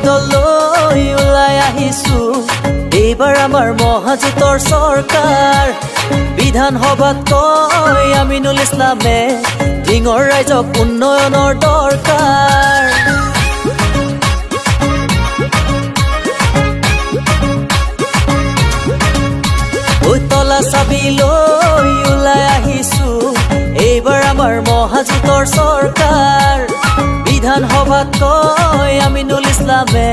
ভোটলৈ ওলাই আহিছো এইবাৰ আমাৰ মহাজোঁটৰ চৰকাৰ বিধানসভাত কয় আমিনুল ইছলামে ঢিঙৰ ৰাইজক উন্নয়নৰ দৰকাৰ তলা চাবি লৈ ওলাই আহিছো এইবাৰ আমাৰ মহাজোঁটৰ চৰকাৰ বিধানসভাত কয় আমিনুল ইছলামে